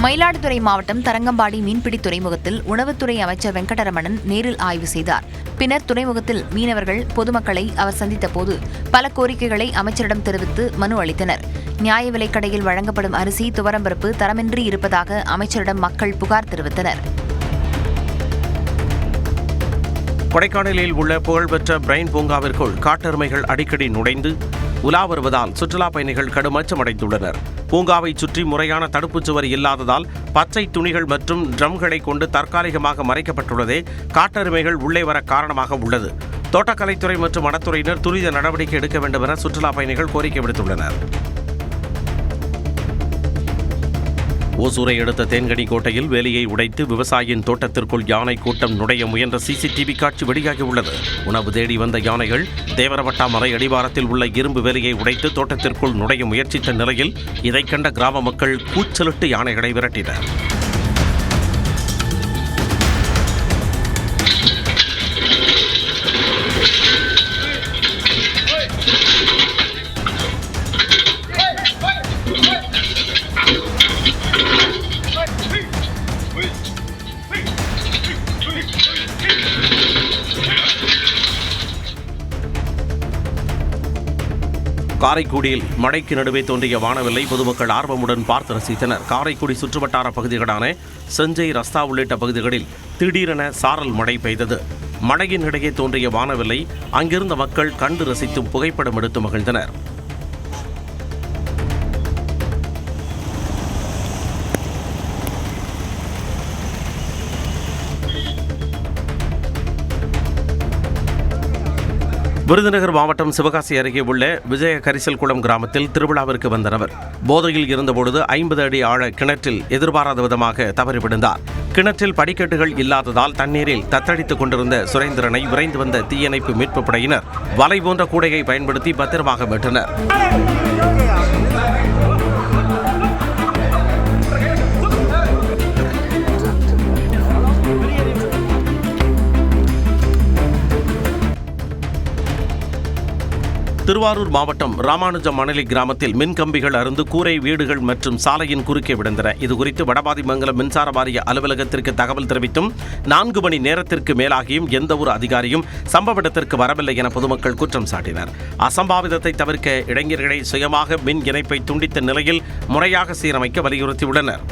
மயிலாடுதுறை மாவட்டம் தரங்கம்பாடி மீன்பிடி துறைமுகத்தில் உணவுத்துறை அமைச்சர் வெங்கடரமணன் நேரில் ஆய்வு செய்தார். பின்னர் துறைமுகத்தில் மீனவர்கள் பொதுமக்களை அவர் சந்தித்தபோது பல கோரிக்கைகளை அமைச்சரிடம் தெரிவித்து மனு அளித்தனர். நியாய விலைக்கடையில் வழங்கப்படும் அரிசி, துவரம்பருப்பு தரமின்றி இருப்பதாக அமைச்சரிடம் மக்கள் புகார் தெரிவித்தனர். கொடைக்கானலில் உள்ள புகழ்பெற்ற பிரைன் பூங்காவிற்குள் காட்டெருமைகள் அடிக்கடி நுழைந்து உலா வருவதால் சுற்றுலா பயணிகள் கடும் அச்சமடைந்துள்ளனர். பூங்காவை சுற்றி முறையான தடுப்புச் சுவர் இல்லாததால் பச்சை துணிகள் மற்றும் ட்ரம்களை கொண்டு தற்காலிகமாக மறைக்கப்பட்டுள்ளதே காட்டெருமைகள் உள்ளே வர காரணமாக உள்ளது. தோட்டக்கலைத்துறை மற்றும் வனத்துறையினர் துரித நடவடிக்கை எடுக்க வேண்டும் என சுற்றுலா பயணிகள் கோரிக்கை விடுத்துள்ளனர். ஓசூரை அடுத்த தேன்கனி கோட்டையில் வேலியை உடைத்து விவசாயியின் தோட்டத்திற்குள் யானை கூட்டம் நுழைய முயன்ற சிசிடிவி காட்சி வெளியாகியுள்ளது. உணவு தேடி வந்த யானைகள் தேவரவட்டா மலை அடிவாரத்தில் உள்ள இரும்பு வேலியை உடைத்து தோட்டத்திற்குள் நுழைய முயற்சித்த நிலையில் இதைக் கண்ட கிராம மக்கள் கூச்சலிட்டு யானைகளை விரட்டினர். காரைக்குடியில் மழைக்கு நடுவே தோன்றிய வானவில்லை பொதுமக்கள் ஆர்வமுடன் பார்த்து ரசித்தனர். காரைக்குடி சுற்றுவட்டார பகுதிகளான செஞ்சை, ரஸ்தா உள்ளிட்ட பகுதிகளில் திடீரென சாரல் மழை பெய்தது. மழையின் இடையே தோன்றிய வானவில்லை அங்கிருந்த மக்கள் கண்டு ரசித்தும் புகைப்படம் எடுத்து மகிழ்ந்தனர். விருதுநகர் மாவட்டம் சிவகாசி அருகே உள்ள விஜய கரிசல்குளம் கிராமத்தில் திருவிழாவிற்கு வந்த நபர் போதையில் இருந்தபொழுது 50 அடி ஆழ கிணற்றில் எதிர்பாராத விதமாக தவறி விழுந்தார். கிணற்றில் படிக்கட்டுகள் இல்லாததால் தண்ணீரில் தத்தளித்துக் கொண்டிருந்த சுரேந்திரனை விரைந்து வந்த தீயணைப்பு மீட்பு படையினர் வலை போன்ற கூடையை பயன்படுத்தி பத்திரமாக மீட்டனர். திருவாரூர் மாவட்டம் ராமானுஜம் மணலி கிராமத்தில் மின்கம்பிகள் அறுந்து கூரை, வீடுகள் மற்றும் சாலையின் குறுக்கே விழுந்தன. இதுகுறித்து வடபாதிமங்கலம் மின்சார வாரிய அலுவலகத்திற்கு தகவல் தெரிவித்தும் 4 மணி நேரத்திற்கு மேலாகியும் எந்த ஒரு அதிகாரியும் சம்பவ இடத்திற்கு வரவில்லை என பொதுமக்கள் குற்றம் சாட்டினர். அசம்பாவிதத்தை தவிர்க்க இளைஞர்களை சுயமாக மின் இணைப்பை துண்டித்த நிலையில் முறையாக சீரமைக்க வலியுறுத்தியுள்ளனர்.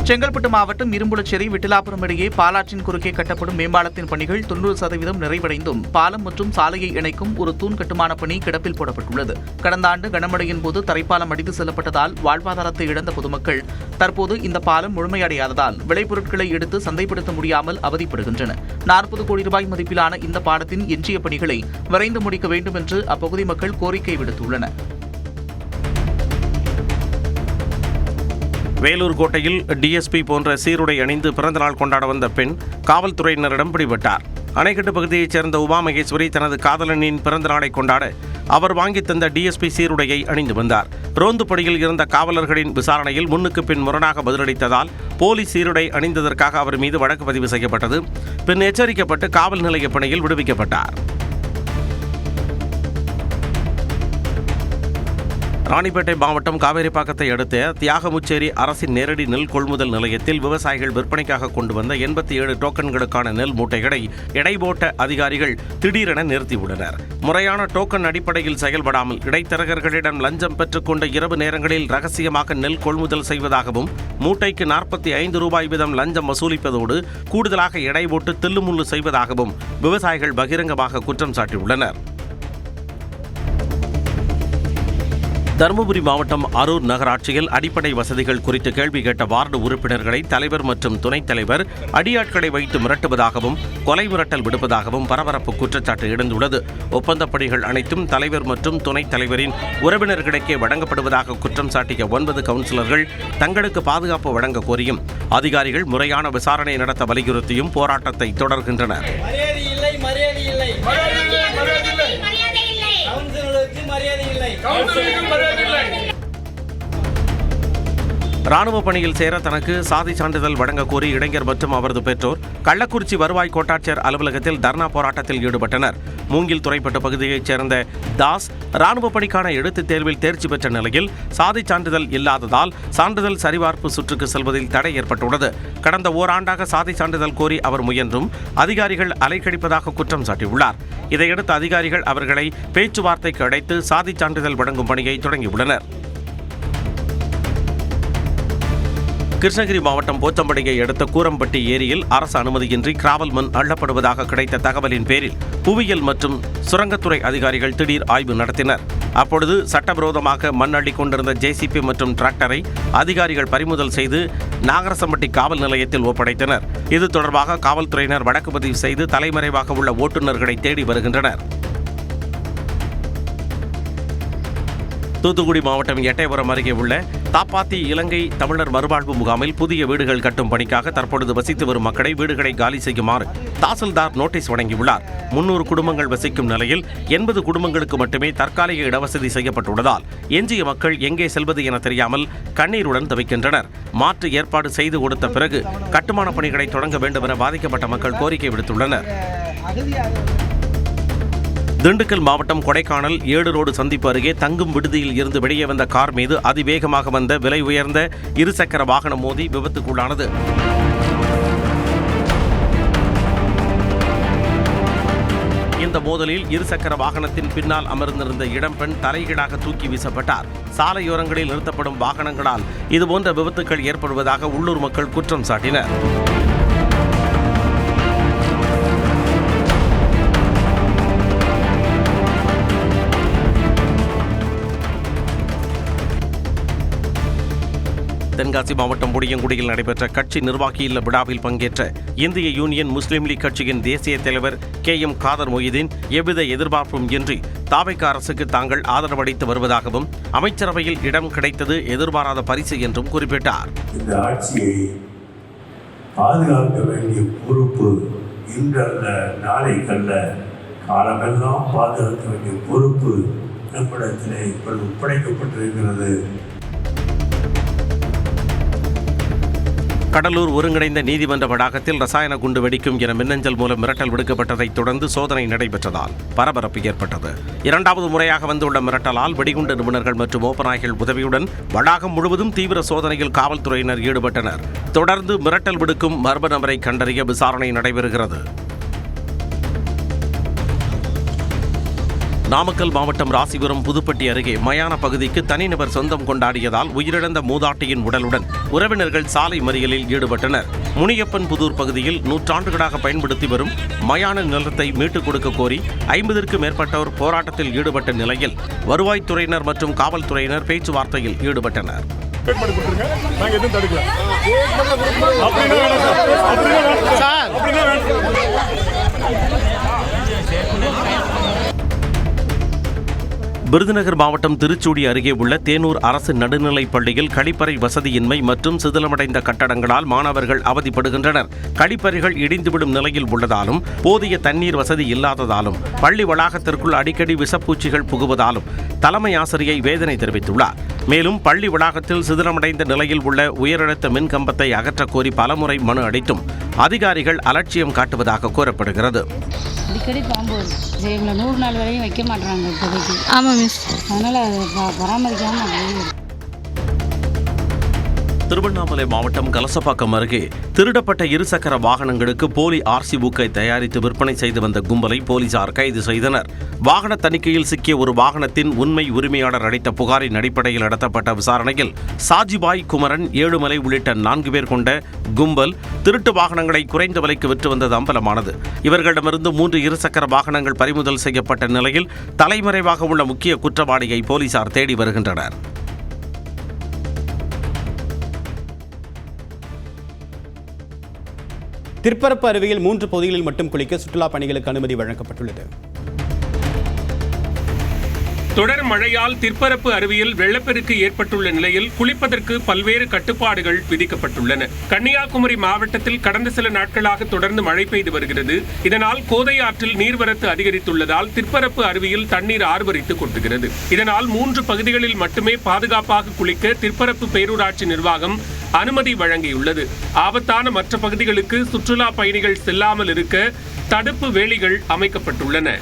செங்கல்பட்டு மாவட்டம் இரும்புலச்சேரி விட்டிலாபுரம் இடையே பாலாற்றின் குறுக்கே கட்டப்படும் மேம்பாலத்தின் பணிகள் 90% நிறைவடைந்தும் பாலம் மற்றும் சாலையை இணைக்கும் ஒரு தூண் கட்டுமான பணி கிடப்பில் போடப்பட்டுள்ளது. கடந்த ஆண்டு கனமழையின் போது தரைப்பாலம் அடித்து செல்லப்பட்டதால் வாழ்வாதாரத்தை இழந்த பொதுமக்கள் தற்போது இந்த பாலம் முழுமையடையாததால் விளைபொருட்களை எடுத்து சந்தைப்படுத்த முடியாமல் அவதிப்படுகின்றனர். 40 கோடி ரூபாய் மதிப்பிலான இந்த பாலத்தின் எஞ்சிய பணிகளை விரைந்து முடிக்க வேண்டும் என்று அப்பகுதி மக்கள் கோரிக்கை விடுத்துள்ளனர். வேலூர் கோட்டையில் டிஎஸ்பி போன்ற சீருடை அணிந்து பிறந்தநாள் கொண்டாட வந்த பெண் காவல்துறையினரிடம் பிடிபட்டார். அணைக்கட்டு பகுதியைச் சேர்ந்த உமா மகேஸ்வரி தனது காதலனின் பிறந்தநாளை கொண்டாட அவர் வாங்கி தந்த டிஎஸ்பி சீருடையை அணிந்து வந்தார். ரோந்து பணியில் இருந்த காவலர்களின் விசாரணையில் முன்னுக்கு பின் முரணாக பதிலளித்ததால் போலீஸ் சீருடை அணிந்ததற்காக அவர் மீது வழக்கு பதிவு செய்யப்பட்டது. பின் எச்சரிக்கப்பட்டு காவல் நிலைய பணியில் விடுவிக்கப்பட்டார். ராணிப்பேட்டை மாவட்டம் காவேரிப்பாக்கத்தை அடுத்த தியாகமுச்சேரி அரசின் நேரடி நெல் கொள்முதல் நிலையத்தில் விவசாயிகள் விற்பனைக்காக கொண்டு வந்த 87 டோக்கன்களுக்கான நெல் மூட்டைகளை எடை போட்ட அதிகாரிகள் திடீரென நிறுத்தியுள்ளனர். முறையான டோக்கன் அடிப்படையில் செயல்படாமல் இடைத்தரகர்களிடம் லஞ்சம் பெற்றுக்கொண்ட இரவு நேரங்களில் ரகசியமாக நெல் கொள்முதல் செய்வதாகவும் மூட்டைக்கு 45 ரூபாய் வீதம் லஞ்சம் வசூலிப்பதோடு கூடுதலாக எடை போட்டு தில்லுமுள்ளு செய்வதாகவும் விவசாயிகள் பகிரங்கமாக குற்றம் சாட்டியுள்ளனர். தருமபுரி மாவட்டம் அரூர் நகராட்சியில் அடிப்படை வசதிகள் குறித்து கேள்வி கேட்ட வார்டு உறுப்பினர்களை தலைவர் மற்றும் துணைத் தலைவர் அடியாட்களை வைத்து மிரட்டுவதாகவும் கொலை மிரட்டல் விடுப்பதாகவும் பரபரப்பு குற்றச்சாட்டு எழுந்துள்ளது. ஒப்பந்தப் பணிகள் அனைத்தும் தலைவர் மற்றும் துணைத் தலைவரின் உறவினர்களுக்கே வழங்கப்படுவதாக குற்றம் சாட்டிய 9 கவுன்சிலர்கள் தங்களுக்கு பாதுகாப்பு வழங்க கோரியும் அதிகாரிகள் முறையான விசாரணை நடத்த வலியுறுத்தியும் போராட்டத்தை தொடர்கின்றனர். ராணுவ பணியில் சேர தனக்கு சாதி சான்றிதழ் வழங்க கோரி இளைஞர் மற்றும் அவரது பெற்றோர் கள்ளக்குறிச்சி வருவாய் கோட்டாட்சியர் அலுவலகத்தில் தர்ணா போராட்டத்தில் ஈடுபட்டனர். மூங்கில் துறைப்பட்ட பகுதியைச் சேர்ந்த தாஸ் ராணுவ பணிக்கான எழுத்துத் தேர்வில் தேர்ச்சி பெற்ற நிலையில் சாதி சான்றிதழ் இல்லாததால் சான்றிதழ் சரிபார்ப்பு சுற்றுக்கு செல்வதில் தடை ஏற்பட்டுள்ளது. கடந்த ஓராண்டாக சாதி சான்றிதழ் கோரி அவர் முயன்றும் அதிகாரிகள் அலைக்கழிப்பதாக குற்றம் சாட்டியுள்ளார். இதையடுத்து அதிகாரிகள் அவர்களை பேச்சுவார்த்தைக்கு அழைத்து சாதி சான்றிதழ் வழங்கும் பணியை தொடங்கியுள்ளனர். கிருஷ்ணகிரி மாவட்டம் போச்சம்படியை அடுத்த கூரம்பட்டி ஏரியில் அரசு அனுமதியின்றி கிராவல் மண் அள்ளப்படுவதாக கிடைத்த தகவலின் பேரில் புவியியல் மற்றும் சுரங்கத்துறை அதிகாரிகள் திடீர் ஆய்வு நடத்தினர். அப்பொழுது சட்டவிரோதமாக மண் அள்ளி கொண்டிருந்த ஜேசிபி மற்றும் டிராக்டரை அதிகாரிகள் பறிமுதல் செய்து நாகரசம்பட்டி காவல் நிலையத்தில் ஒப்படைத்தனர். இது தொடர்பாக காவல்துறையினர் வழக்கு பதிவு செய்து தலைமறைவாக உள்ள ஓட்டுநர்களை தேடி வருகின்றனர். தூத்துக்குடி மாவட்டம் எட்டயபுரம் அருகே உள்ள தாப்பாத்தி இலங்கை தமிழர் மறுவாழ்வு முகாமில் புதிய வீடுகள் கட்டும் பணிக்காக தற்பொழுது வசித்து வரும் மக்களை வீடுகளை காலி செய்யுமாறு தாசில்தார் நோட்டீஸ் வழங்கியுள்ளார். 300 குடும்பங்கள் வசிக்கும் நிலையில் 80 குடும்பங்களுக்கு மட்டுமே தற்காலிக இடவசதி செய்யப்பட்டுள்ளதால் எஞ்சிய மக்கள் எங்கே செல்வது என தெரியாமல் கண்ணீருடன் தவிக்கின்றனர். மாற்று ஏற்பாடு செய்து கொடுத்த பிறகு கட்டுமான பணிகளை தொடங்க வேண்டும் என பாதிக்கப்பட்ட மக்கள் கோரிக்கை விடுத்துள்ளனர். திண்டுக்கல் மாவட்டம் கொடைக்கானல் 7 ரோடு சந்திப்பு அருகே தங்கும் விடுதியில் இருந்து வெளியே வந்த கார் மீது அதிவேகமாக வந்த விலை உயர்ந்த இருசக்கர வாகனம் மோதி விபத்துக்குள்ளானது. இந்த மோதலில் இருசக்கர வாகனத்தின் பின்னால் அமர்ந்திருந்த இளம்பெண் தலைகீழாக தூக்கி வீசப்பட்டார். சாலையோரங்களில் நிறுத்தப்படும் வாகனங்களால் இதுபோன்ற விபத்துக்கள் ஏற்படுவதாக உள்ளூர் மக்கள் குற்றம் சாட்டினர். தென்காசி மாவட்டம் புடியங்குடியில் நடைபெற்ற கட்சி நிர்வாகி இல்ல விழாவில் பங்கேற்ற இந்திய யூனியன் முஸ்லீம் லீக் கட்சியின் தேசிய தலைவர் KM காதர் மொய்தீன் எவ்வித எதிர்பார்ப்பும் இன்றி தாவேகா அரசுக்கு தாங்கள் ஆதரவளித்து வருவதாகவும் அமைச்சரவையில் இடம் கிடைத்தது எதிர்பாராத பரிசு என்றும் குறிப்பிட்டார். இந்த ஆட்சியை பாதுகாக்க வேண்டிய பொறுப்பு இன்றல்ல நாளைக்கல்ல, காலமெல்லாம் பாதுகாக்க வேண்டிய பொறுப்பு நம்மிடத்திலே இப்பொழுது ஒப்படைக்கப்பட்டிருக்கிறது. கடலூர் ஒருங்கிணைந்த நீதிமன்ற வளாகத்தில் ரசாயன குண்டு வெடிக்கும் என மின்னஞ்சல் மூலம் மிரட்டல் விடுக்கப்பட்டதைத் தொடர்ந்து சோதனை நடைபெற்றதால் பரபரப்பு ஏற்பட்டது. 2வது முறையாக வந்துள்ள மிரட்டலால் வெடிகுண்டு நிபுணர்கள் மற்றும் ஓப்பனாய்கள் உதவியுடன் வளாகம் முழுவதும் தீவிர சோதனையில் காவல்துறையினர் ஈடுபட்டனர். தொடர்ந்து மிரட்டல் விடுக்கும் மர்ம நபரை கண்டறிய விசாரணை நடைபெறுகிறது. நாமக்கல் மாவட்டம் ராசிபுரம் புதுப்பட்டி அருகே மயான பகுதிக்கு தனிநபர் சொந்தம் கொண்டாடியதால் உயிரிழந்த மூதாட்டியின் உடலுடன் உறவினர்கள் சாலை மறியலில் ஈடுபட்டனர். முனியப்பன் புதூர் பகுதியில் 100 ஆண்டுகளாக பயன்படுத்தி வரும் மயான நிலத்தை மீட்டுக் கொடுக்க கோரி 50க்கும் மேற்பட்டோர் போராட்டத்தில் ஈடுபட்ட நிலையில் வருவாய்த்துறையினர் மற்றும் காவல்துறையினர் பேச்சுவார்த்தையில் ஈடுபட்டனர். விருதுநகர் மாவட்டம் திருச்சூடி அருகே உள்ள தேனூர் அரசு நடுநிலைப் பள்ளியில் கழிப்பறை வசதியின்மை மற்றும் சிதிலமடைந்த கட்டடங்களால் மாணவர்கள் அவதிப்படுகின்றனர். கழிப்பறைகள் இடிந்துவிடும் நிலையில் உள்ளதாலும் போதிய தண்ணீர் வசதி இல்லாததாலும் பள்ளி வளாகத்திற்குள் அடிக்கடி விஷப்பூச்சிகள் புகுவதாலும் தலைமை ஆசிரியை வேதனை தெரிவித்துள்ளார். மேலும் பள்ளி வளாகத்தில் சிதிலமடைந்த நிலையில் உள்ள உயரழுத்த மின் கம்பத்தை அகற்றக் கோரி பலமுறை மனு அளித்தும் அதிகாரிகள் அலட்சியம் காட்டுவதாக கூறப்படுகிறது. அடிக்கடி பாம்பு எங்களை 100 நாள் வரையும் வைக்க மாட்டாங்க இப்போதைக்கு. ஆமாம் மிஸ், அதனால் அதை பராமரிக்காமல். திருவண்ணாமலை மாவட்டம் கலசப்பாக்கம் அருகே திருடப்பட்ட இருசக்கர வாகனங்களுக்கு போலி RC புக்கை தயாரித்து விற்பனை செய்து வந்த கும்பலை போலீசார் கைது செய்தனர். வாகன தணிக்கையில் சிக்கிய ஒரு வாகனத்தின் உண்மை உரிமையாளர் அளித்த புகாரின் அடிப்படையில் நடத்தப்பட்ட விசாரணையில் சாஜிபாய், குமரன், ஏழுமலை உள்ளிட்ட 4 பேர் கொண்ட கும்பல் திருட்டு வாகனங்களை குறைந்த விலைக்கு விற்று வந்தது அம்பலமானது. இவர்களிடமிருந்து 3 இருசக்கர வாகனங்கள் பறிமுதல் செய்யப்பட்ட நிலையில் தலைமறைவாக உள்ள முக்கிய குற்றவாளியை போலீசார் தேடி வருகின்றனர். திருப்பரப்பு அருவியில் 3 பகுதிகளில் மட்டும் குளிக்க சுற்றுலா பயணிகளுக்கு அனுமதி வழங்கப்பட்டுள்ளது. தொடர் மழையால் திற்பரப்பு அருவியில் வெள்ளப்பெருக்கு ஏற்பட்டுள்ள நிலையில் குளிப்பதற்கு பல்வேறு கட்டுப்பாடுகள் விதிக்கப்பட்டுள்ளன. கன்னியாகுமரி மாவட்டத்தில் கடந்த சில நாட்களாக தொடர்ந்து மழை பெய்து வருகிறது. இதனால் கோதை ஆற்றில் நீர்வரத்து அதிகரித்துள்ளதால் திற்பரப்பு அருவியில் தண்ணீர் ஆர்ப்பரித்து கொட்டுகிறது. இதனால் 3 பகுதிகளில் மட்டுமே பாதுகாப்பாக குளிக்க திற்பரப்பு பேரூராட்சி நிர்வாகம் அனுமதி வழங்கியுள்ளது. ஆபத்தான மற்ற பகுதிகளுக்கு சுற்றுலா பயணிகள் செல்லாமல் இருக்க தடுப்பு வேலிகள் அமைக்கப்பட்டுள்ளன.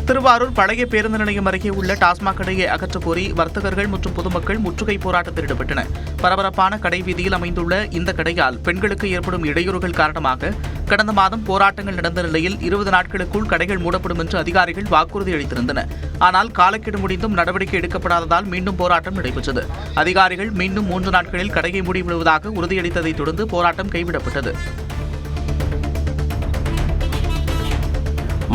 திருவாரூர் பழைய பேருந்து நிலையம் அருகே உள்ள டாஸ்மாக் கடையை அகற்றக் கோரி வர்த்தகர்கள் மற்றும் பொதுமக்கள் முற்றுகை போராட்டத்தில் ஈடுபட்டனர். பரபரப்பான கடை வீதியில் அமைந்துள்ள இந்த கடையால் பெண்களுக்கு ஏற்படும் இடையூறுகள் காரணமாக கடந்த மாதம் போராட்டங்கள் நடந்த நிலையில் 20 நாட்களுக்குள் கடைகள் மூடப்படும் என்று அதிகாரிகள் வாக்குறுதி அளித்திருந்தனர். ஆனால் காலக்கெடு முடிந்தும் நடவடிக்கை எடுக்கப்படாததால் மீண்டும் போராட்டம் நடைபெற்றது. அதிகாரிகள் மீண்டும் 3 நாட்களில் கடையை மூடிவிடுவதாக உறுதியளித்ததைத் தொடர்ந்து போராட்டம் கைவிடப்பட்டது.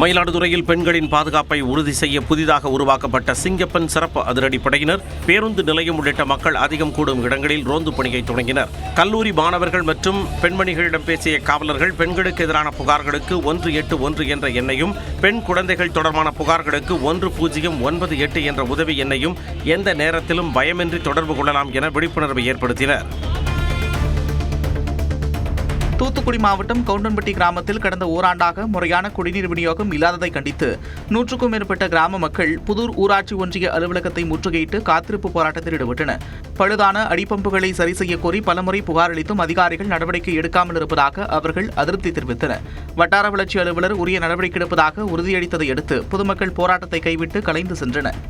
மயிலாடுதுறையில் பெண்களின் பாதுகாப்பை உறுதி செய்ய புதிதாக உருவாக்கப்பட்ட சிங்கப்பன் சிறப்பு அதிரடிப்படையினர் பேருந்து நிலையம் உள்ளிட்ட மக்கள் அதிகம் கூடும் இடங்களில் ரோந்து பணியை தொடங்கினர். கல்லூரி மாணவர்கள் மற்றும் பெண்மணிகளிடம் பேசிய காவலர்கள் பெண்களுக்கு எதிரான புகார்களுக்கு 181 என்ற எண்ணையும், பெண் குழந்தைகள் தொடர்பான புகார்களுக்கு 1098 என்ற உதவி எண்ணையும் எந்த நேரத்திலும் பயமின்றி தொடர்பு கொள்ளலாம் என விழிப்புணர்வை ஏற்படுத்தினர். தூத்துக்குடி மாவட்டம் கவுண்டன்பட்டி கிராமத்தில் கடந்த ஓராண்டாக முறையான குடிநீர் விநியோகம் இல்லாததை கண்டித்து 100க்கும் மேற்பட்ட கிராம மக்கள் புதூர் ஊராட்சி ஒன்றிய அலுவலகத்தை முற்றுகையிட்டு காத்திருப்பு போராட்டத்தில் ஈடுபட்டனர். பழுதான அடிப்பம்புகளை சரி செய்ய கோரி பலமுறை புகார் அளித்தும் அதிகாரிகள் நடவடிக்கை எடுக்காமல் இருப்பதாக அவர்கள் அதிருப்தி தெரிவித்தனர். வட்டார வளர்ச்சி அலுவலர் உரிய நடவடிக்கை எடுப்பதாக உறுதியளித்ததை அடுத்து பொதுமக்கள் போராட்டத்தை கைவிட்டு கலைந்து சென்றனர்.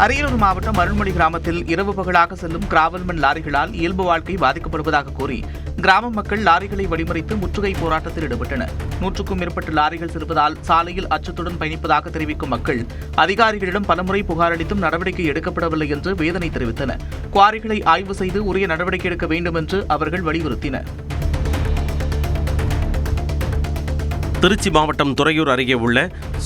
அரியலூர் மாவட்டம் அருள்மொழி கிராமத்தில் இரவு பகலாக செல்லும் கிராவல்மன் லாரிகளால் இயல்பு வாழ்க்கை பாதிக்கப்படுவதாக கூறி கிராம மக்கள் லாரிகளை வழிமறித்து முற்றுகை போராட்டத்தில் ஈடுபட்டனர். 100க்கும் மேற்பட்ட லாரிகள் செல்வதால் சாலையில் அச்சத்துடன் பயணிப்பதாக தெரிவிக்கும் மக்கள் அதிகாரிகளிடம் பலமுறை புகார் அளித்தும் நடவடிக்கை எடுக்கப்படவில்லை என்று வேதனை தெரிவித்தனர். குவாரிகளை ஆய்வு செய்து உரிய நடவடிக்கை எடுக்க வேண்டும் என்று அவர்கள் வலியுறுத்தினர். திருச்சி மாவட்டம் துறையூர் அருகே உள்ள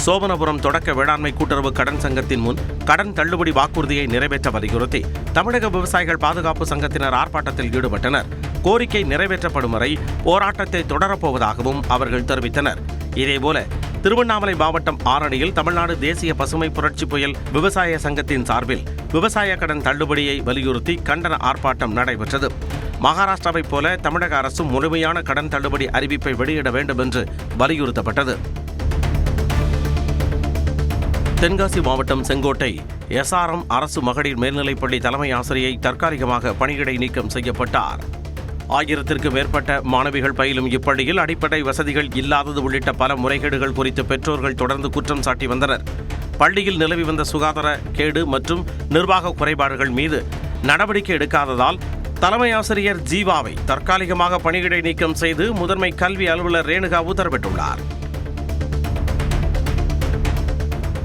சோபனபுரம் தொடக்க வேளாண்மை கூட்டுறவு கடன் சங்கத்தின் முன் கடன் தள்ளுபடி வாக்குறுதியை நிறைவேற்ற வலியுறுத்தி தமிழக விவசாயிகள் பாதுகாப்பு சங்கத்தினர் ஆர்ப்பாட்டத்தில் ஈடுபட்டனர். கோரிக்கை நிறைவேற்றப்படும் வரை போராட்டத்தை தொடரப்போவதாகவும் அவர்கள் தெரிவித்தனர். இதேபோல திருவண்ணாமலை மாவட்டம் ஆரணியில் தமிழ்நாடு தேசிய பசுமை புரட்சி புயல் விவசாய சங்கத்தின் சார்பில் விவசாய கடன் தள்ளுபடியை வலியுறுத்தி கண்டன ஆர்ப்பாட்டம் நடைபெற்றது. மகாராஷ்டிராவைப் போல தமிழக அரசும் முழுமையான கடன் தள்ளுபடி அறிவிப்பை வெளியிட வேண்டும் என்று வலியுறுத்தப்பட்டது. தென்காசி மாவட்டம் செங்கோட்டை SRM அரசு மகளிர் மேல்நிலைப்பள்ளி தலைமை ஆசிரியை தற்காலிகமாக பணியிடை நீக்கம் செய்யப்பட்டார். 1000க்கும் மேற்பட்ட மாணவிகள் பயிலும் இப்பள்ளியில் அடிப்படை வசதிகள் இல்லாதது உள்ளிட்ட பல முறைகேடுகள் குறித்து பெற்றோர்கள் தொடர்ந்து குற்றம் சாட்டி வந்தனர். பள்ளியில் நிலவி வந்த சுகாதார கேடு மற்றும் நிர்வாக குறைபாடுகள் மீது நடவடிக்கை எடுக்காததால் தலைமை ஆசிரியர் ஜீவாவை தற்காலிகமாக பணியிடை நீக்கம் செய்து முதன்மை கல்வி அலுவலர் ரேணுகா உத்தரவிட்டுள்ளார்.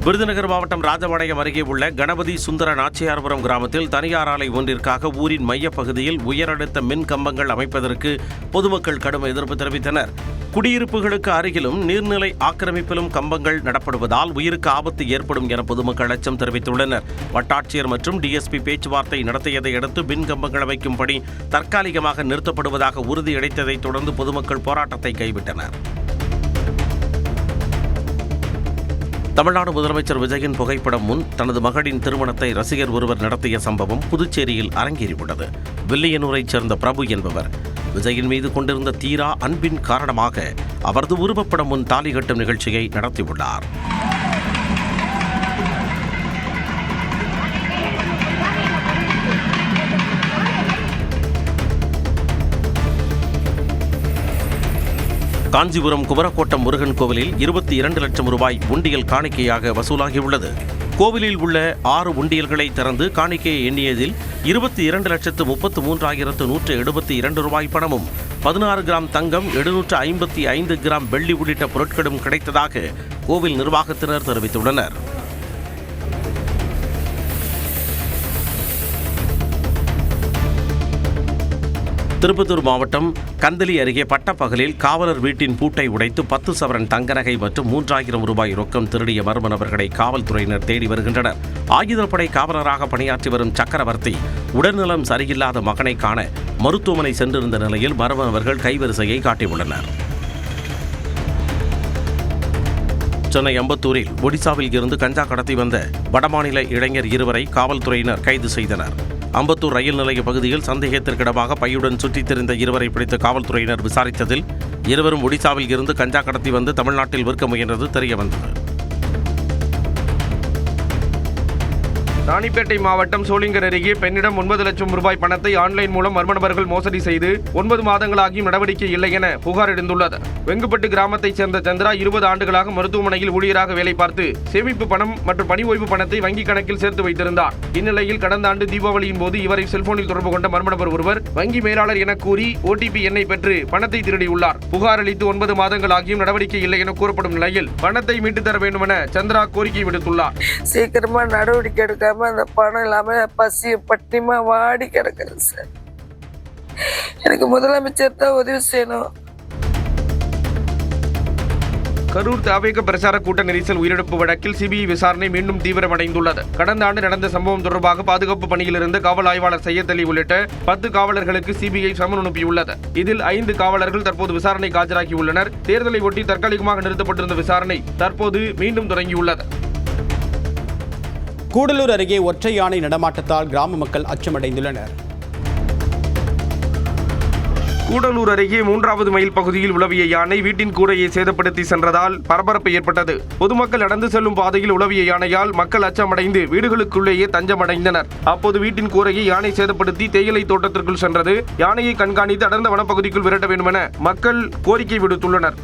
விருதுநகர் மாவட்டம் ராஜபாளையம் அருகே உள்ள கணபதி சுந்தர நாச்சியார்புரம் கிராமத்தில் தனியார் ஆலை ஒன்றிற்காக ஊரின் மையப்பகுதியில் உயரழுத்த மின் கம்பங்கள் அமைப்பதற்கு பொதுமக்கள் கடும் எதிர்ப்பு தெரிவித்தனர். குடியிருப்புகளுக்கு அருகிலும் நீர்நிலை ஆக்கிரமிப்பிலும் கம்பங்கள் நடப்படுவதால் உயிருக்கு ஆபத்து ஏற்படும் என பொதுமக்கள் அச்சம் தெரிவித்துள்ளனர். வட்டாட்சியர் மற்றும் DSP பேச்சுவார்த்தை நடத்தியதை அடுத்து மின் கம்பங்கள் அமைக்கும் பணி தற்காலிகமாக நிறுத்தப்படுவதாக உறுதியளித்ததைத் தொடர்ந்து பொதுமக்கள் போராட்டத்தை கைவிட்டனர். தமிழ்நாடு முதலமைச்சர் விஜயின் புகைப்படம் முன் தனது மகளின் திருமணத்தை ரசிகர் ஒருவர் நடத்திய சம்பவம் புதுச்சேரியில் அரங்கேறியுள்ளது. வில்லியனூரைச் சேர்ந்த பிரபு என்பவர் விஜயின் மீது கொண்டிருந்த தீரா அன்பின் காரணமாக அவரது உருவப்படம் முன் தாலி கட்டும் நிகழ்ச்சியை நடத்தியுள்ளார். காஞ்சிபுரம் குமரக்கோட்டம் முருகன் கோவிலில் 22 லட்சம் ரூபாய் உண்டியல் காணிக்கையாக வசூலாகியுள்ளது. கோவிலில் உள்ள 6 உண்டியல்களை திறந்து காணிக்கையை எண்ணியதில் 22,33,172 ரூபாய் பணமும் 16 கிராம் தங்கம் 755 கிராம் வெள்ளி உள்ளிட்ட பொருட்களும் கிடைத்ததாக கோவில் நிர்வாகத்தினர் தெரிவித்துள்ளனர். திருப்பத்தூர் மாவட்டம் கந்தளி அருகே பட்டப்பகலில் காவலர் வீட்டின் பூட்டை உடைத்து 10 சவரன் தங்க நகை மற்றும் 3000 ரூபாய் ரொக்கம் திருடிய மர்ம நபர்களை காவல்துறையினர் தேடி வருகின்றனர். ஆயுதப்படை காவலராக பணியாற்றி வரும் சக்கரவர்த்தி உடல்நலம் சரியில்லாத மகனை காண மருத்துவமனை சென்றிருந்த நிலையில் மர்ம நபர்கள் கைவரிசையை காட்டியுள்ளனர். சென்னை அம்பத்தூரில் ஒடிசாவில் இருந்து கஞ்சா கடத்தி வந்த வடமாநில இளைஞர் 2 காவல்துறையினர் கைது செய்தனர். அம்பத்தூர் ரயில் நிலைய பகுதியில் சந்தேகத்திற்கிடமாக பையுடன் சுற்றித் திரிந்த 2 பிடித்த காவல்துறையினர் விசாரித்ததில் 2 ஒடிசாவில் இருந்து கஞ்சா கடத்தி வந்து தமிழ்நாட்டில் விற்க முயன்றது தெரியவந்தது. ராணிப்பேட்டை மாவட்டம் சோளிங்கர் அருகே பெண்ணிடம் 9 லட்சம் ரூபாய் பணத்தை ஆன்லைன் மூலம் மர்ம நபர்கள் மோசடி செய்து 9 மாதங்களாகியும் நடவடிக்கை இல்லை என புகார் எழுந்துள்ளது. வெங்குப்பட்டு கிராமத்தைச் சேர்ந்த சந்திரா 20 ஆண்டுகளாக மருத்துவமனையில் ஊழியராக வேலை பார்த்து சேமிப்பு பணம் மற்றும் பணி ஓய்வு பணத்தை வங்கிக் கணக்கில் சேர்த்து வைத்திருந்தார். இந்நிலையில் கடந்த ஆண்டு தீபாவளியின் போது இவரை செல்போனில் தொடர்பு கொண்ட மர்ம நபர் ஒருவர் வங்கி மேலாளர் என கூறி OTP எண்ணை பெற்று பணத்தை திருடியுள்ளார். புகார் அளித்து 9 மாதங்களாகியும் நடவடிக்கை இல்லை என கூறப்படும் நிலையில் பணத்தை மீட்டுத் தர வேண்டும் என சந்திரா கோரிக்கை விடுத்துள்ளார். சீக்கிரமா நடவடிக்கை எடுக்க அந்த பணம் இல்லாம பசி பட்டினிமா வாடி கிடக்குது சார். எனக்கு முதலமைச்சர் தான் உதவி செய்யணும். கரூர் தவேக பிரச்சார கூட்ட நெரிசல் உயிரிழப்பு வழக்கில் சிபிஐ விசாரணை மீண்டும் தீவிரமடைந்துள்ளது. கடந்த ஆண்டு நடந்த சம்பவம் தொடர்பாக பாதுகாப்பு பணியில் இருந்த காவல் ஆய்வாளர் சையத் அலி உள்ளிட்ட 10 காவலர்களுக்கு சிபிஐ சம்மன் அனுப்பியுள்ளது. இதில் 5 காவலர்கள் தற்போது விசாரணைக்கு ஆஜராகியுள்ளனர். தேர்தலை ஒட்டி தற்காலிகமாக நிறுத்தப்பட்டிருந்த விசாரணை தற்போது மீண்டும் தொடங்கியுள்ளது. கூடலூர் அருகே ஒற்றை யானை நடமாட்டத்தால் கிராம மக்கள் அச்சமடைந்துள்ளனர். கூடலூர் அருகே 3வது மைல் பகுதியில் உலவிய யானை வீட்டின் கூரையை சேதப்படுத்தி சென்றதால் பரபரப்பு ஏற்பட்டது. பொதுமக்கள் நடந்து செல்லும் பாதையில் உலவிய யானையால் மக்கள் அச்சமடைந்து வீடுகளுக்குள்ளேயே தஞ்சமடைந்தனர். அப்போது வீட்டின் கூரையை யானை சேதப்படுத்தி தேயிலை தோட்டத்திற்குள் சென்றது. யானையை கண்காணித்து அடர்ந்த வனப்பகுதிக்குள் விரட்ட வேண்டும் என மக்கள் கோரிக்கை விடுத்துள்ளனர்.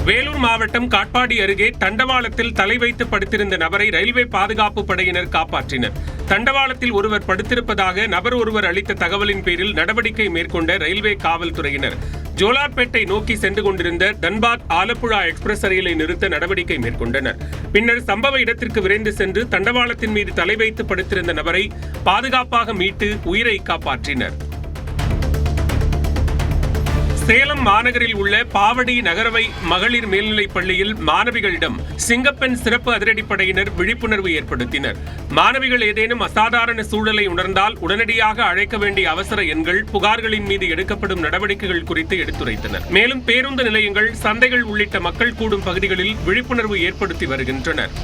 வேலூர் மாவட்டம் காட்பாடி அருகே தண்டவாளத்தில் தலை வைத்து படுத்திருந்த நபரை ரயில்வே பாதுகாப்பு படையினர் காப்பாற்றினர். தண்டவாளத்தில் ஒருவர் படுத்திருப்பதாக நபர் ஒருவர் அளித்த தகவலின் பேரில் நடவடிக்கை மேற்கொண்ட ரயில்வே காவல்துறையினர் ஜோலார்பேட்டை நோக்கி சென்று கொண்டிருந்த தன்பாத் ஆலப்புழா எக்ஸ்பிரஸ் ரயிலை நிறுத்த நடவடிக்கை மேற்கொண்டனர். பின்னர் சம்பவ இடத்திற்கு விரைந்து சென்று தண்டவாளத்தின் மீது தலை வைத்து படுத்திருந்த நபரை பாதுகாப்பாக மீட்டு உயிரை காப்பாற்றினர். சேலம் மாநகரில் உள்ள பாவடி நகரவை மகளிர் மேல்நிலைப் பள்ளியில் மாணவிகளிடம் சிங்கப்பெண் சிறப்பு அதிரடிப்படையினர் விழிப்புணர்வு ஏற்படுத்தினர். மாணவிகள் ஏதேனும் அசாதாரண சூழலை உணர்ந்தால் உடனடியாக அழைக்க வேண்டிய அவசர எண்கள், புகார்களின் மீது எடுக்கப்படும் நடவடிக்கைகள் குறித்து எடுத்துரைத்தனர். மேலும் பேருந்து நிலையங்கள், சந்தைகள் உள்ளிட்ட மக்கள் கூடும் பகுதிகளில் விழிப்புணர்வு ஏற்படுத்தி வருகின்றனர்.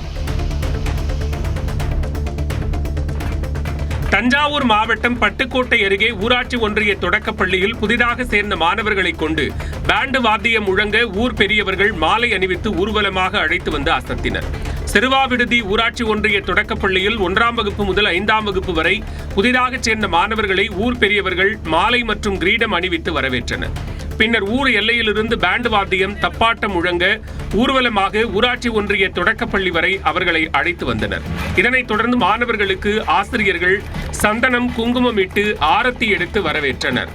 தஞ்சாவூர் மாவட்டம் பட்டுக்கோட்டை அருகே ஊராட்சி ஒன்றிய தொடக்கப்பள்ளியில் புதிதாக சேர்ந்த மாணவர்களை கொண்டு பேண்டு வாத்தியம் முழங்க ஊர் பெரியவர்கள் மாலை அணிவித்து ஊர்வலமாக அழைத்து வந்து அசத்தினர். சிறுவாவிடுதி ஊராட்சி ஒன்றிய தொடக்கப்பள்ளியில் 1ஆம் வகுப்பு முதல் 5ஆம் வகுப்பு வரை புதிதாக சேர்ந்த மாணவர்களை ஊர் பெரியவர்கள் மாலை மற்றும் கிரீடம் அணிவித்து வரவேற்றனர். பின்னர் ஊர் எல்லையிலிருந்து பேண்டு வாத்தியம், தப்பாட்டம் முழங்க ஊர்வலமாக ஊராட்சி ஒன்றிய தொடக்கப்பள்ளி வரை அவர்களை அழைத்து வந்தனர். இதனைத் தொடர்ந்து மாணவர்களுக்கு ஆசிரியர்கள் சந்தனம், குங்குமம் இட்டு ஆரத்தி எடுத்து வரவேற்றனர்.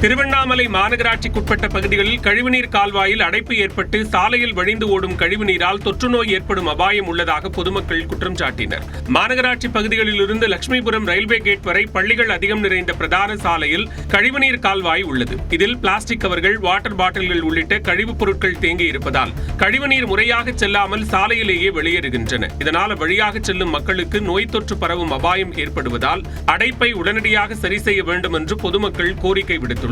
திருவண்ணாமலை மாநகராட்சிக்குட்பட்ட பகுதிகளில் கழிவுநீர் கால்வாயில் அடைப்பு ஏற்பட்டு சாலையில் வழிந்து ஓடும் கழிவுநீரால் தொற்றுநோய் ஏற்படும் அபாயம் உள்ளதாக பொதுமக்கள் குற்றம் சாட்டினர். மாநகராட்சி பகுதிகளில் இருந்து லட்சுமிபுரம் ரயில்வே கேட் வரை பள்ளிகள் அதிகம் நிறைந்த பிரதான சாலையில் கழிவுநீர் கால்வாய் உள்ளது. இதில் பிளாஸ்டிக் கவர்கள், வாட்டர் பாட்டில்கள் உள்ளிட்ட கழிவுப் பொருட்கள் தேங்கி இருப்பதால் கழிவுநீர் முறையாக செல்லாமல் சாலையிலேயே வெளியேறுகின்றன. இதனால் வழியாக செல்லும் மக்களுக்கு நோய் தொற்று பரவும் அபாயம் ஏற்படுவதால் அடைப்பை உடனடியாக சரி செய்ய வேண்டும் என்று பொதுமக்கள் கோரிக்கை விடுத்துள்ளனர்.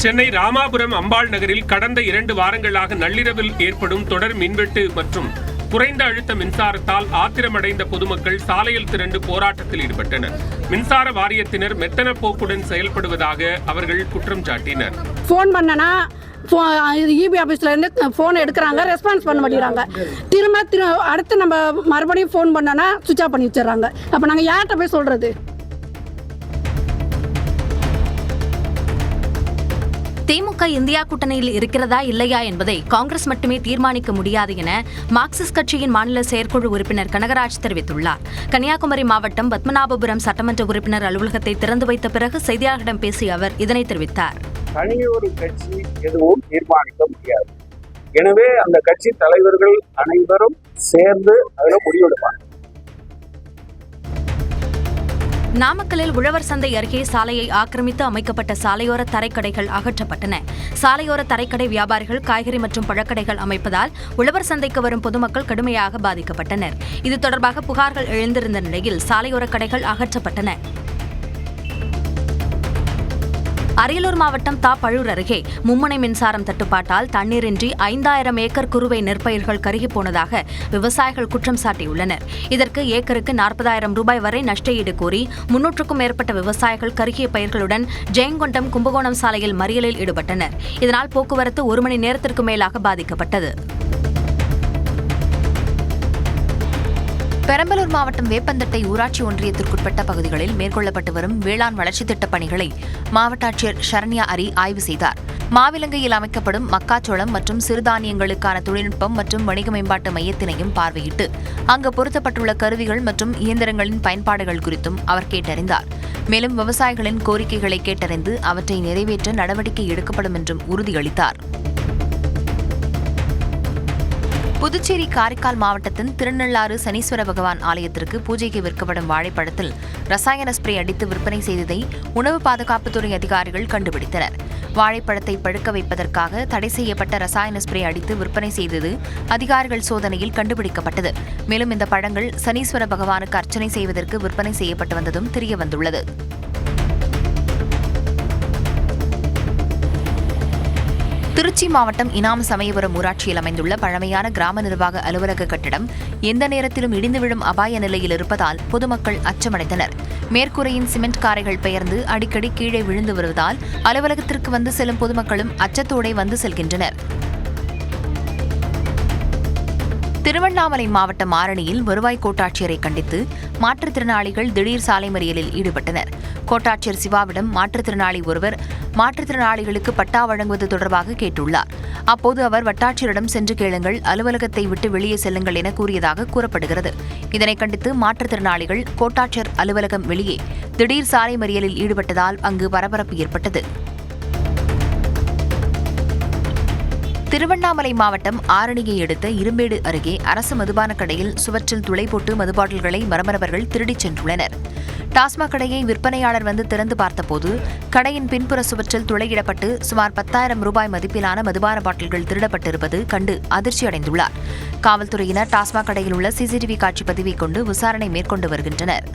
சென்னை ராமாபுரம் அம்பாள் நகரில் கடந்த 2 வாரங்களாக நள்ளிரவில் ஏற்படும் தொடர் மின்வெட்டு மற்றும் குறைந்த அழுத்த மின்சாரத்தால் ஆத்திரமடைந்த பொதுமக்கள் சாலையில் திரண்டு போராட்டத்தில் ஈடுபட்டனர். மின்சார வாரியத்தினர் மெத்தன போக்குடன் செயல்படுவதாக அவர்கள் குற்றம் சாட்டினர். ஃபோன் பண்ணனா இபி ஆஃபீஸில் இருந்து ஃபோன் எடுக்கிறாங்க, ரெஸ்பான்ஸ் பண்ண மாட்டேங்கிறாங்க. திரும்ப அடுத்து நம்ம மறுபடியும் ஃபோன் பண்ணோன்னா சுவிட்ச் ஆஃப் பண்ணி வச்சிடறாங்க. அப்போ நாங்கள் யார்கிட்ட போய் சொல்கிறது? திமுக இந்தியா கூட்டணியில் இருக்கிறதா இல்லையா என்பதை காங்கிரஸ் மட்டுமே தீர்மானிக்க முடியாது என மார்க்சிஸ்ட் கட்சியின் மாநில செயற்குழு உறுப்பினர் கனகராஜ் தெரிவித்துள்ளார். கன்னியாகுமரி மாவட்டம் பத்மநாபபுரம் சட்டமன்ற உறுப்பினர் அலுவலகத்தை திறந்து வைத்த பிறகு செய்தியாளர்களிடம் பேசிய அவர் இதனை தெரிவித்தார். தனியொரு கட்சி எதுவும் தீர்மானிக்க முடியாது. எனவே அந்த கட்சி தலைவர்கள் அனைவரும் சேர்ந்து அதில் முடிவெடுப்பாங்க. நாமக்கல்லில் உழவர் சந்தை அருகே சாலையை ஆக்கிரமித்து அமைக்கப்பட்ட சாலையோர தரைக்கடைகள் அகற்றப்பட்டன. சாலையோர தரைக்கடை வியாபாரிகள் காய்கறி மற்றும் பழக்கடைகள் அமைப்பதால் உழவர் சந்தைக்கு வரும் பொதுமக்கள் கடுமையாக பாதிக்கப்பட்டனர். இது தொடர்பாக புகார்கள் எழுந்திருந்த நிலையில் சாலையோர கடைகள் அகற்றப்பட்டன. அரியலூர் மாவட்டம் பழூர் அருகே மும்முனை மின்சாரம் தட்டுப்பாட்டால் தண்ணீரின்றி 5000 ஏக்கர் குறுவை நெற்பயிர்கள் கருகிப் போனதாக விவசாயிகள் குற்றம் சாட்டியுள்ளனர். இதற்கு ஏக்கருக்கு 40,000 ரூபாய் வரை நஷ்ட ஈடு கோரி 300க்கும் மேற்பட்ட விவசாயிகள் கருகிய பயிர்களுடன் ஜெயங்கொண்டம் கும்பகோணம் சாலையில் மறியலில் ஈடுபட்டனர். இதனால் போக்குவரத்து 1 மணி நேரத்திற்கு மேலாக பாதிக்கப்பட்டது. பெரம்பலூர் மாவட்டம் வேப்பந்தட்டை ஊராட்சி ஒன்றியத்திற்குட்பட்ட பகுதிகளில் மேற்கொள்ளப்பட்டு வரும் வேளாண் வளர்ச்சித் திட்டப் பணிகளை மாவட்ட ஆட்சியர் சரண்யா அரி ஆய்வு செய்தார். மாவிலங்கையில் அமைக்கப்படும் மக்காச்சோளம் மற்றும் சிறுதானியங்களுக்கான தொழில்நுட்பம் மற்றும் வணிக மேம்பாட்டு மையத்தினையும் பார்வையிட்டு அங்கு பொருத்தப்பட்டுள்ள கருவிகள் மற்றும் இயந்திரங்களின் பயன்பாடுகள் குறித்தும் அவர் கேட்டறிந்தார். மேலும் விவசாயிகளின் கோரிக்கைகளை கேட்டறிந்து அவற்றை நிறைவேற்ற நடவடிக்கை எடுக்கப்படும் என்றும் உறுதியளித்தார். புதுச்சேரி காரைக்கால் மாவட்டத்தின் திருநள்ளாறு சனீஸ்வர பகவான் ஆலயத்திற்கு பூஜைக்கு விற்கப்படும் வாழைப்பழத்தில் ரசாயன ஸ்ப்ரே அடித்து விற்பனை செய்ததை உணவு பாதுகாப்புத்துறை அதிகாரிகள் கண்டுபிடித்தனர். வாழைப்பழத்தை பழுக்க வைப்பதற்காக தடை செய்யப்பட்ட ரசாயன ஸ்ப்ரே அடித்து விற்பனை செய்தது அதிகாரிகள் சோதனையில் கண்டுபிடிக்கப்பட்டது. மேலும் இந்த பழங்கள் சனீஸ்வர பகவானுக்கு அர்ச்சனை செய்வதற்கு விற்பனை செய்யப்பட்டு வந்ததும் தெரியவந்துள்ளது. திருச்சி மாவட்டம் இனாம் சமயபுரம் ஊராட்சியில் அமைந்துள்ள பழமையான கிராம நிர்வாக அலுவலக கட்டிடம் எந்த நேரத்திலும் இடிந்து விழும் அபாய நிலையில் இருப்பதால் பொதுமக்கள் அச்சமடைந்தனர். மேற்கூரையின் சிமெண்ட் காரைகள் பெயர்ந்து அடிக்கடி கீழே விழுந்து வருவதால் அலுவலகத்திற்கு வந்து செல்லும் பொதுமக்களும் அச்சத்தோடு வந்து செல்கின்றனர். திருவண்ணாமலை மாவட்டம் ஆரணியில் வருவாய் கோட்டாட்சியரை கண்டித்து மாற்றுத்திறனாளிகள் திடீர் சாலை மறியலில் ஈடுபட்டனர். கோட்டாட்சியர் சிவாவிடம் மாற்றுத்திறனாளி ஒருவர் மாற்றுத்திறனாளிகளுக்கு பட்டா வழங்குவது தொடர்பாக கேட்டுள்ளார். அப்போது அவர் வட்டாட்சியரிடம் சென்று கேளுங்கள், அலுவலகத்தை விட்டு வெளியே செல்லுங்கள் என கூறியதாக கூறப்படுகிறது. இதனை கண்டித்து மாற்றுத்திறனாளிகள் கோட்டாட்சியர் அலுவலகம் வெளியே திடீர் சாலை மறியலில் ஈடுபட்டதால் அங்கு பரபரப்பு ஏற்பட்டது. திருவண்ணாமலை மாவட்டம் ஆரணியை அடுத்த இரும்பேடு அருகே அரசு மதுபான கடையில் சுவற்றில் துளை போட்டு மதுபாட்டில்களை மர்மநபர்கள் திருடிச் சென்றுள்ளனர். டாஸ்மாக் கடையை விற்பனையாளர் வந்து திறந்து பார்த்தபோது கடையின் பின்புற சுவற்றில் துளையிடப்பட்டு சுமார் 10,000 ரூபாய் மதிப்பிலான மதுபான பாட்டில்கள் திருடப்பட்டிருப்பது கண்டு அதிர்ச்சியடைந்துள்ளார். காவல்துறையினர் டாஸ்மாக் கடையில் உள்ள சிசிடிவி காட்சி பதிவை கொண்டு விசாரணை மேற்கொண்டு வருகின்றனர்.